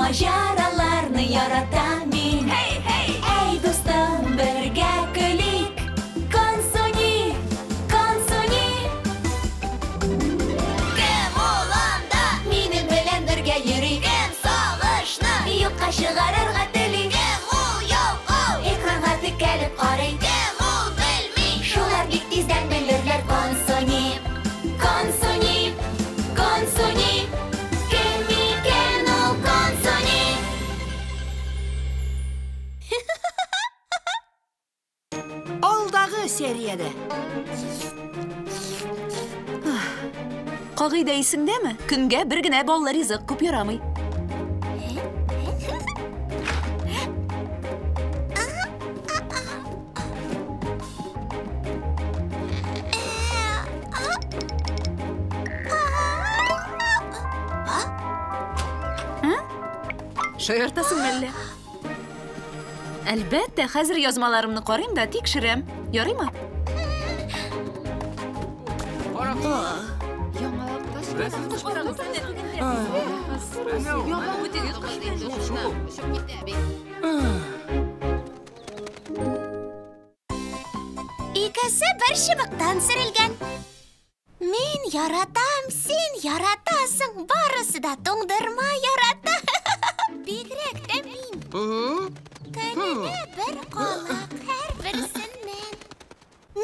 Maceralarni yaratam men. Ey do'stim, birga kulik. Konsoni, konsoni. Kim olamda? Mening bilan birga yuring. Kim sog'ishni yo'qqa chiqararga tiling. Kim u yo'q, ekronga tikilib qarang. Kim u bilmay, shular tezdan bilirlar. Konsoni, konsoni, konsoni. Kim ekan u konsoni? Alдағы seriyede. Qo'g'ida esingdami? Kunga birgina bolalar rizq ko'p yaramay. Shu yerdasan malla? Albatta, hozir yozmalarimni qarang-da, tekshiram. Yaraymi? İkisi bir şıbıktan sürülgen. Men yaratam, sen yaratasın. Barısı da to'ngdirma yarata. Begrek de men. Kunida bir qolaq har birisinden.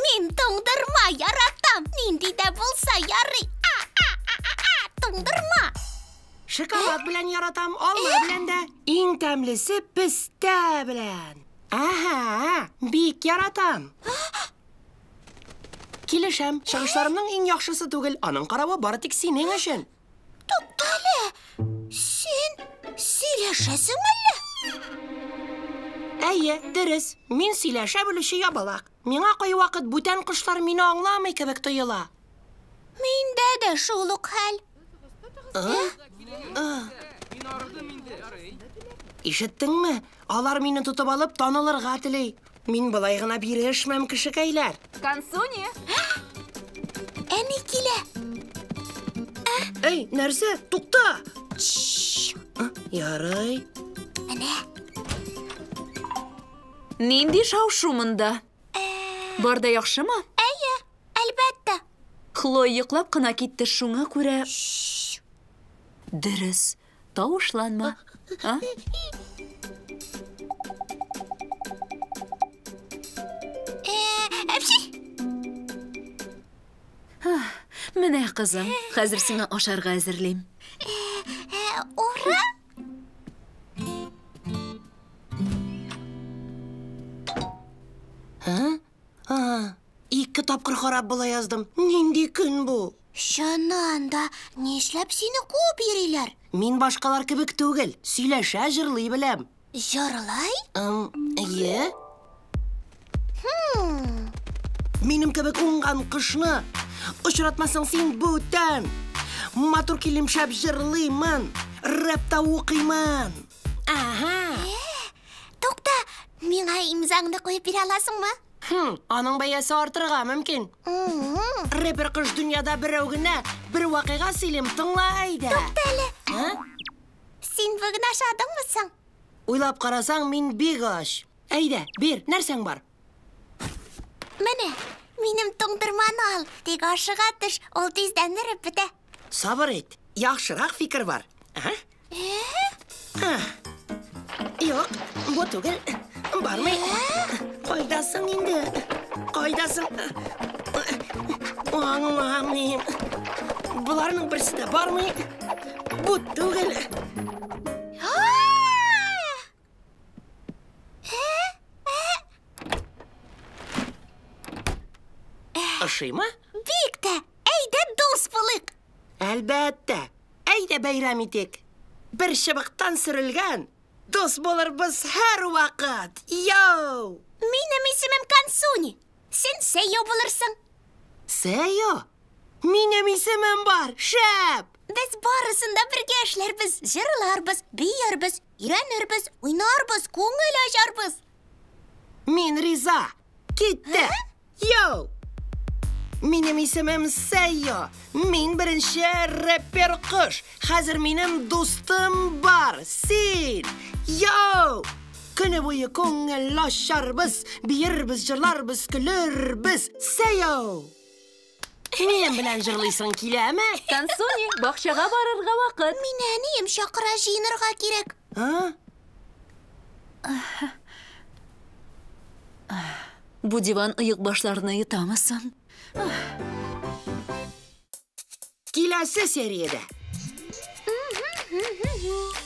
Men to'ngdirma yaratam. Nendida bo'lsa yaray. To'ngdirma. Şokolad bilan yaratam, olma bilan da. Eng tamlisi pista bilan. Aha, bek yaratam. Kelishim, chiqishlarimning eng yaxshisi tugul. Aning qaravi bari tik sening uchun. To'xtali. Sen silashasanmi? Әйе, дөрес. Мин сөйләшә белүче ябалак. Миңа кай вакыт бүтән кошлар мине аңламый кебек тоела. Миндә дә шул ук хәл. Ишеттеңме? Алар мине тотып алып танылырга тели. Мин болай гына бирешмәм кешекәйләр. Консони. Әни килә. Эй, нәрсә? Тукта. Ярый. Әнә. Нинди шау-шу монда? Барда яхшымы? Әйе, әлбәттә. Хлоя йоклап кына китте, шуңа күрә. Дөрес, тавышланма. Менә кызым, хәзер сиңа ашарга әзерлим. Ура! Ике тапкыр харап була яздым. Нинди көн бу? Шунанда нишләп сине куып йөриләр? Мин башкалар кебек түгел. Сөйләшә, җырлый беләм. Җырлай? Әйе. Минем кебек уңган кышны очратмасаң син бүтән. Матур килемшәп җырлыймын. Рэпта укыймын. Ага. Тукта, миңа имзаңны куеп бирә аласыңмы? Аның бәясе артырга мөмкин. Рэпер кыш дөньяда берәү генә, бер вакыйга сөйлим, тыңла әйдә. Туктале. Син бүген ашадыңмы соң? Уйлап карасаң, мин бик аш. Әйдә, бир, нәрсәң бар? Менә, минем тоңдырманы ал. Тик ашыга төш, ул тиздән эреп бетә. Сабыр ит. Яхшырак фикер бар. Юк, бу түгел. Бармый. Кайдасың инде? Кайдасың? Аңламыйм. Буларның берсе дә бармый. Бу түгел. Ашыймы? Бик тә, әйдә дус булыйк. Әлбәттә. Әйдә бәйрәм итик. Бер чыбыктан сөрелгән. Дус булырбыз һәр вакыт. Йоу! Минем исемем Консуни. Сен Сейо булырсың. Сейо? Минем исемем бар. Шәп! Без барысында бергә эшләрбез, җырларбыз, биярбез, өйрәнербез, уйнарбыз, күңел ачарбыз. Мин риза. Китте. Йоу! Minем исемем Сейо. Мин беренче рэпер кыш. Хәзер минем дустым бар. Син. Йоу! Көне буе күңел ачарбыз, биербез, җырларбыз, көлербез. Сейо! Минем белән җырлыйсың киләме? Консуни, бакчага барырга вакыт. Мин әнием чакыра җыенырга кирәк. Бу диван ыек башларына йотамысын? Киләсе сериядә.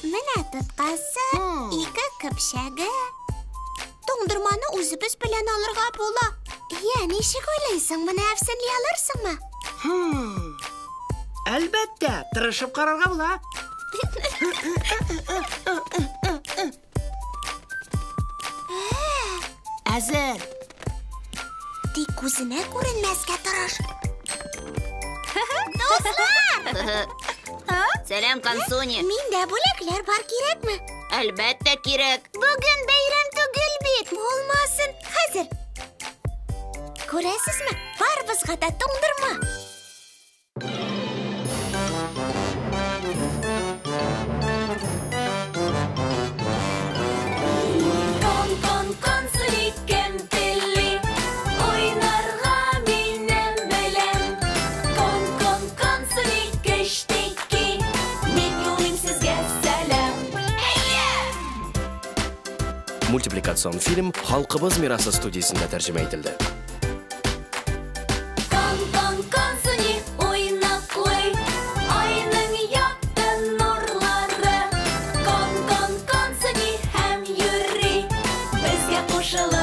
Менә тоткасы, 2 көпчәге. Туңдырманы үзебез белән алырга була. Я, ничек уйлыйсың, моны әфсенли алырсыңмы? Әлбәттә, тырышып карарга була. Әзер. Тик күзенә күренмәскә тырыш. Дуслар! Сәлам, Консуни. Миндә бүләкләр бар кирәкме? Әлбәттә кирәк. Бүген бәйрәм түгел бит. Булмасын. Хәзер. Күрәсезме? Барыбызга да туңдырма. Консуни кемпелли, ойнарга минем белән. Консуни кештики, мин юлыйм сезгә сәлам. Мультипликацион фильм «Халкыбыз мирасы» студиясында тәрҗемә ителде. Консуни уйнаклый, айның якты нурлары. Консуни һәм йөри, безгә кушылып.